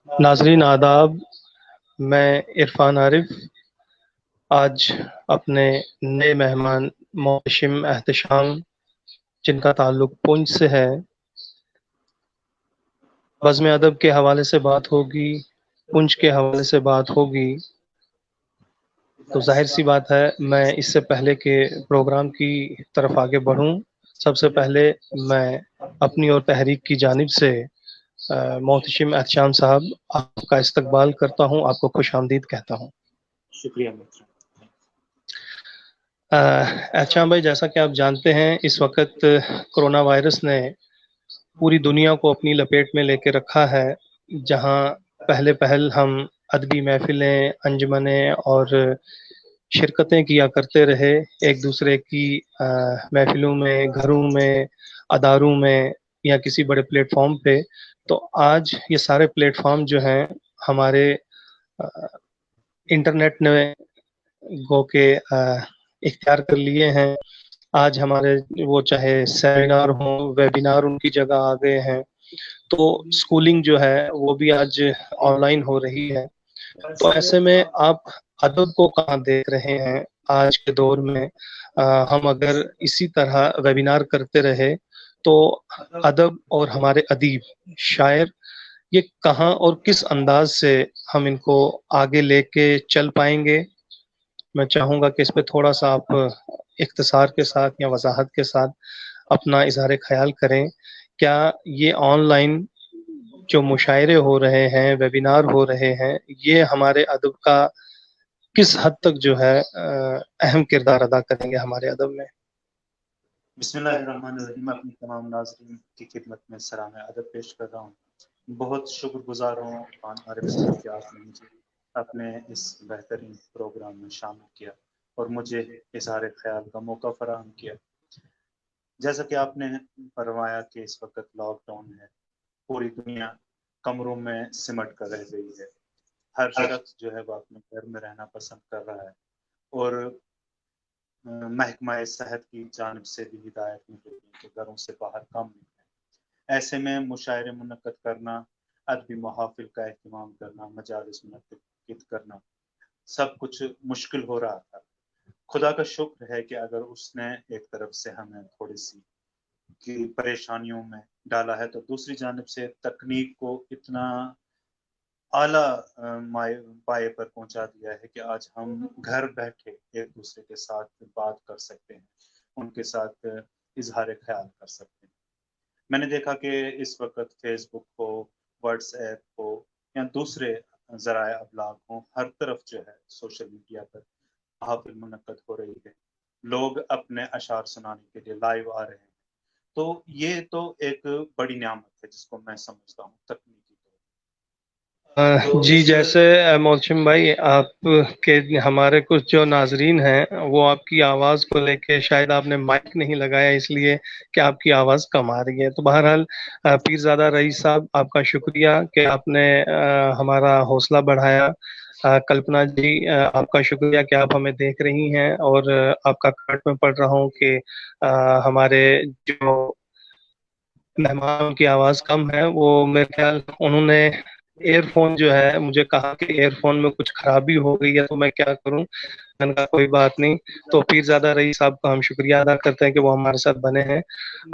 ناظرین آداب، میں عرفان عارف آج اپنے نئے مہمان محتشم احتشام جن کا تعلق پونچھ سے ہے، بزم ادب کے حوالے سے بات ہوگی، پونچھ کے حوالے سے بات ہوگی۔ تو ظاہر سی بات ہے میں اس سے پہلے کہ پروگرام کی طرف آگے بڑھوں، سب سے پہلے میں اپنی اور تحریک کی جانب سے محتشم احتشام صاحب آپ کا استقبال کرتا ہوں، آپ کو خوش آمدید کہتا ہوں۔ شکریہ متر۔ احتشام بھائی، جیسا کہ آپ جانتے ہیں اس وقت کرونا وائرس نے پوری دنیا کو اپنی لپیٹ میں لے کے رکھا ہے، جہاں پہلے پہل ہم ادبی محفلیں، انجمنیں اور شرکتیں کیا کرتے رہے ایک دوسرے کی محفلوں میں، گھروں میں، اداروں میں یا کسی بڑے پلیٹ فارم پہ۔ تو آج یہ سارے پلیٹ فارم جو ہیں ہمارے انٹرنیٹ نے گو کے اختیار کر لیے ہیں۔ آج ہمارے وہ چاہے سیمینار ہوں، ویبینار ان کی جگہ آ گئے ہیں، تو سکولنگ جو ہے وہ بھی آج آن لائن ہو رہی ہے۔ تو ایسے میں آپ ادب کو کہاں دیکھ رہے ہیں آج کے دور میں؟ ہم اگر اسی طرح ویبینار کرتے رہے تو ادب اور ہمارے ادیب شاعر یہ کہاں اور کس انداز سے ہم ان کو آگے لے کے چل پائیں گے؟ میں چاہوں گا کہ اس پہ تھوڑا سا آپ اختصار کے ساتھ یا وضاحت کے ساتھ اپنا اظہار خیال کریں۔ کیا یہ آن لائن جو مشاعرے ہو رہے ہیں، ویبینار ہو رہے ہیں، یہ ہمارے ادب کا کس حد تک جو ہے اہم کردار ادا کریں گے ہمارے ادب میں؟ بسم اللہ الرحمن الرحیم۔ اپنی تمام ناظرین کی خدمت میں سلام ادب پیش کر رہا ہوں۔ بہت شکر گزار ہوں عرفان عارف صاحب کہ آپ نے مجھے اپنے اس بہترین پروگرام میں شامل کیا اور مجھے اظہار خیال کا موقع فراہم کیا۔ جیسا کہ آپ نے فرمایا کہ اس وقت لاک ڈاؤن ہے، پوری دنیا کمروں میں سمٹ کر رہ گئی ہے، ہر شخص جو ہے وہ اپنے گھر میں رہنا پسند کر رہا ہے، اور محکمہ صحت کی جانب سے بھی ہدایت مل رہی ہے کہ گھروں سے باہر کم نکلیں۔ ایسے میں مشاعرے منعقد کرنا، ادبی محافل کا اہتمام کرنا، مجالس منعقد کرنا سب کچھ مشکل ہو رہا تھا۔ خدا کا شکر ہے کہ اگر اس نے ایک طرف سے ہمیں تھوڑی سی کی پریشانیوں میں ڈالا ہے، تو دوسری جانب سے تکنیک کو اتنا اعلیٰ پائے پر پہنچا دیا ہے کہ آج ہم گھر بیٹھے ایک دوسرے کے ساتھ بات کر سکتے ہیں، ان کے ساتھ اظہار خیال کر سکتے ہیں۔ میں نے دیکھا کہ اس وقت فیس بک ہو، واٹس ایپ ہو یا دوسرے ذرائع ابلاغ ہوں، ہر طرف جو ہے سوشل میڈیا پر محافل منعقد ہو رہی ہے، لوگ اپنے اشعار سنانے کے لیے لائیو آ رہے ہیں۔ تو یہ تو ایک بڑی نعمت ہے جس کو میں سمجھتا ہوں تکنیکی طور۔ جی، جیسے محتشم بھائی آپ کے ہمارے کچھ جو ناظرین ہیں وہ آپ کی آواز کو لے کے شاید آپ نے مائک نہیں لگایا اس لیے کہ آپ کی آواز کم آ رہی ہے۔ تو بہرحال پیرزادہ رئیس صاحب آپ کا شکریہ کہ آپ نے ہمارا حوصلہ بڑھایا۔ کلپنا جی آپ کا شکریہ کہ آپ ہمیں دیکھ رہی ہیں، اور آپ کا کمنٹ میں پڑھ رہا ہوں کہ ہمارے جو مہمان کی آواز کم ہے، وہ میرے خیال انہوں نے ایئر فون جو ہے مجھے کہا کہ ایئر فون میں کچھ خرابی ہو گئی ہے تو میں کیا کروں۔ میں نے کہا کوئی بات نہیں۔ تو پیرزادہ رئیس صاحب کا ہم شکریہ ادا کرتے ہیں کہ وہ ہمارے ساتھ بنے ہیں۔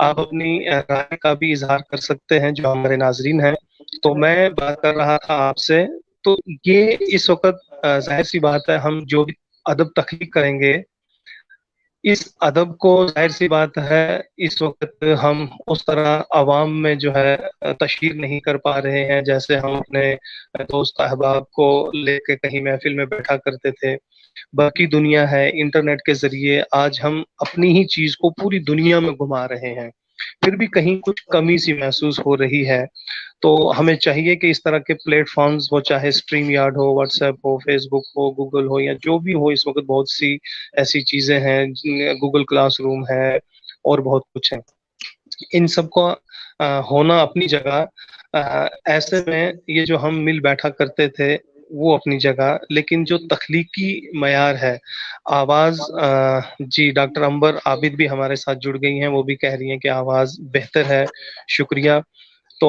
آپ اپنی رائے کا بھی اظہار کر سکتے ہیں جو ہمارے ناظرین ہیں۔ تو میں بات کر رہا تھا آپ سے، تو یہ اس وقت ظاہر سی بات ہے ہم جو بھی ادب تخلیق کریں گے، اس ادب کو ظاہر سی بات ہے اس وقت ہم اس طرح عوام میں جو ہے تشہیر نہیں کر پا رہے ہیں جیسے ہم اپنے دوست احباب کو لے کے کہیں محفل میں بیٹھا کرتے تھے۔ باقی دنیا ہے، انٹرنیٹ کے ذریعے آج ہم اپنی ہی چیز کو پوری دنیا میں گھما رہے ہیں، پھر بھی کہیں کچھ کمی سی محسوس ہو رہی ہے۔ تو ہمیں چاہیے کہ اس طرح کے پلیٹ فارمز ہو، چاہے اسٹریم یارڈ ہو، واٹس ایپ ہو، فیس بک ہو، گوگل ہو، یا جو بھی ہو، اس وقت بہت سی ایسی چیزیں ہیں، گوگل کلاس روم ہے اور بہت کچھ ہے، ان سب کو ہونا اپنی جگہ۔ ایسے میں یہ جو ہم مل بیٹھا کرتے تھے وہ اپنی جگہ، لیکن جو تخلیقی معیار ہے، آواز جی ڈاکٹر امبر عابد بھی ہمارے ساتھ جڑ گئی ہیں، وہ بھی کہہ رہی ہیں کہ آواز بہتر ہے، شکریہ۔ تو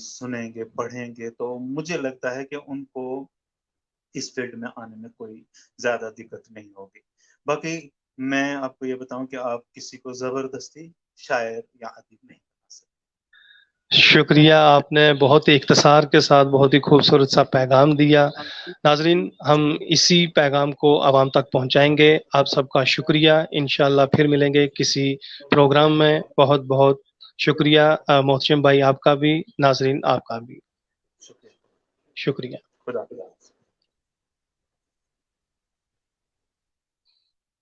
سنیں گے پڑھیں گے تو مجھے لگتا ہے کہ ان کو اس فیلڈ میں آنے میں کوئی زیادہ دقت نہیں ہوگی. باقی میں آپ کو یہ بتاؤں کہ آپ کسی کو زبردستی شاعر یا ادیب نہیں بنا سکتے. شکریہ، آپ نے بہت ہی اختصار کے ساتھ بہت ہی خوبصورت سا پیغام دیا. ناظرین، ہم اسی پیغام کو عوام تک پہنچائیں گے. آپ سب کا شکریہ. انشاءاللہ پھر ملیں گے کسی پروگرام میں. بہت بہت شکریہ محتشم بھائی، آپ کا بھی. ناظرین آپ کا بھی شکریہ. شکریہ. خدا حافظ.